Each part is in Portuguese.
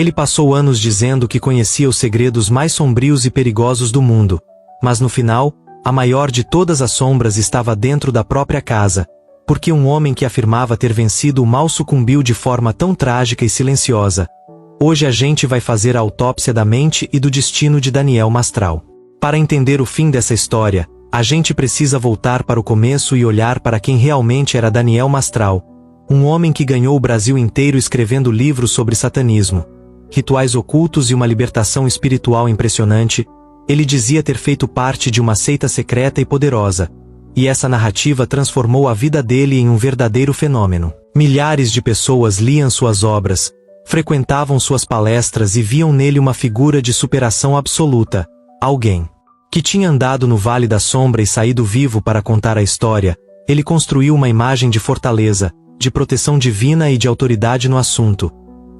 Ele passou anos dizendo que conhecia os segredos mais sombrios e perigosos do mundo, mas no final, a maior de todas as sombras estava dentro da própria casa, porque um homem que afirmava ter vencido o mal sucumbiu de forma tão trágica e silenciosa. Hoje a gente vai fazer a autópsia da mente e do destino de Daniel Mastral. Para entender o fim dessa história, a gente precisa voltar para o começo e olhar para quem realmente era Daniel Mastral, um homem que ganhou o Brasil inteiro escrevendo livros sobre satanismo, rituais ocultos e uma libertação espiritual impressionante. Ele dizia ter feito parte de uma seita secreta e poderosa, e essa narrativa transformou a vida dele em um verdadeiro fenômeno. Milhares de pessoas liam suas obras, frequentavam suas palestras e viam nele uma figura de superação absoluta, alguém que tinha andado no Vale da Sombra e saído vivo para contar a história. Ele construiu uma imagem de fortaleza, de proteção divina e de autoridade no assunto.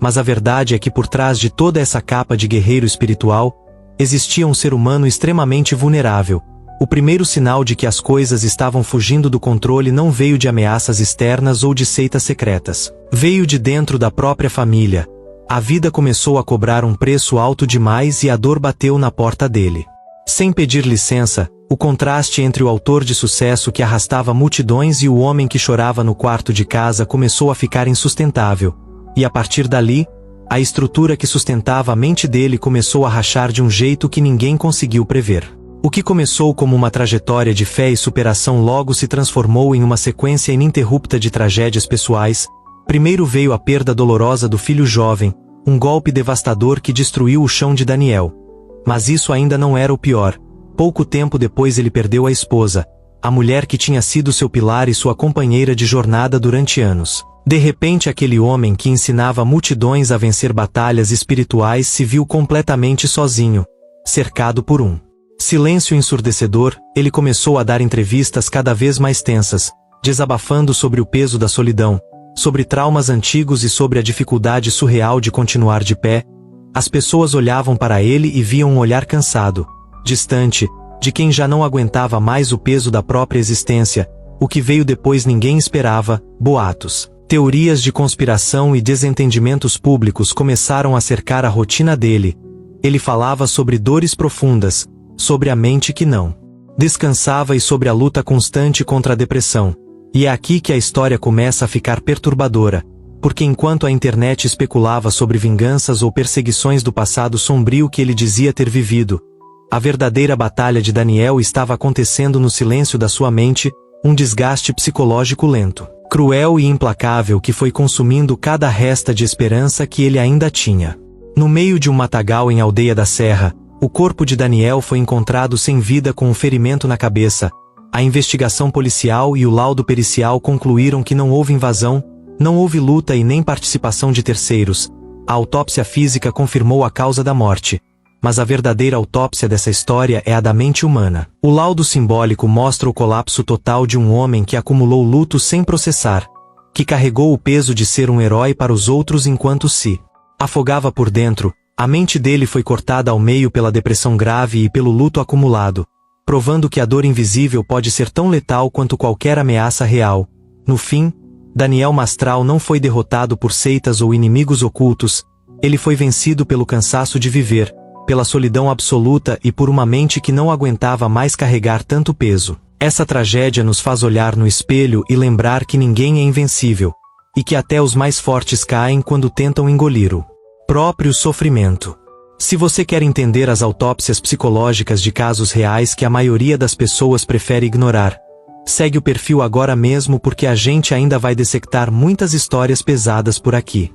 Mas a verdade é que por trás de toda essa capa de guerreiro espiritual, existia um ser humano extremamente vulnerável. O primeiro sinal de que as coisas estavam fugindo do controle não veio de ameaças externas ou de seitas secretas. Veio de dentro da própria família. A vida começou a cobrar um preço alto demais e a dor bateu na porta dele. Sem pedir licença, o contraste entre o autor de sucesso que arrastava multidões e o homem que chorava no quarto de casa começou a ficar insustentável. E a partir dali, a estrutura que sustentava a mente dele começou a rachar de um jeito que ninguém conseguiu prever. O que começou como uma trajetória de fé e superação logo se transformou em uma sequência ininterrupta de tragédias pessoais. Primeiro veio a perda dolorosa do filho jovem, um golpe devastador que destruiu o chão de Daniel. Mas isso ainda não era o pior. Pouco tempo depois ele perdeu a esposa, a mulher que tinha sido seu pilar e sua companheira de jornada durante anos. De repente aquele homem que ensinava multidões a vencer batalhas espirituais se viu completamente sozinho, cercado por um silêncio ensurdecedor. Ele começou a dar entrevistas cada vez mais tensas, desabafando sobre o peso da solidão, sobre traumas antigos e sobre a dificuldade surreal de continuar de pé. As pessoas olhavam para ele e viam um olhar cansado, distante, de quem já não aguentava mais o peso da própria existência. O que veio depois ninguém esperava: boatos, teorias de conspiração e desentendimentos públicos começaram a cercar a rotina dele. Ele falava sobre dores profundas, sobre a mente que não descansava e sobre a luta constante contra a depressão. E é aqui que a história começa a ficar perturbadora, porque enquanto a internet especulava sobre vinganças ou perseguições do passado sombrio que ele dizia ter vivido, a verdadeira batalha de Daniel estava acontecendo no silêncio da sua mente, um desgaste psicológico lento, cruel e implacável que foi consumindo cada resta de esperança que ele ainda tinha. No meio de um matagal em Aldeia da Serra, o corpo de Daniel foi encontrado sem vida com um ferimento na cabeça. A investigação policial e o laudo pericial concluíram que não houve invasão, não houve luta e nem participação de terceiros. A autópsia física confirmou a causa da morte. Mas a verdadeira autópsia dessa história é a da mente humana. O laudo simbólico mostra o colapso total de um homem que acumulou luto sem processar, que carregou o peso de ser um herói para os outros enquanto se afogava por dentro. A mente dele foi cortada ao meio pela depressão grave e pelo luto acumulado, provando que a dor invisível pode ser tão letal quanto qualquer ameaça real. No fim, Daniel Mastral não foi derrotado por seitas ou inimigos ocultos. Ele foi vencido pelo cansaço de viver, pela solidão absoluta e por uma mente que não aguentava mais carregar tanto peso. Essa tragédia nos faz olhar no espelho e lembrar que ninguém é invencível, e que até os mais fortes caem quando tentam engolir o próprio sofrimento. Se você quer entender as autópsias psicológicas de casos reais que a maioria das pessoas prefere ignorar, segue o perfil agora mesmo, porque a gente ainda vai dissectar muitas histórias pesadas por aqui.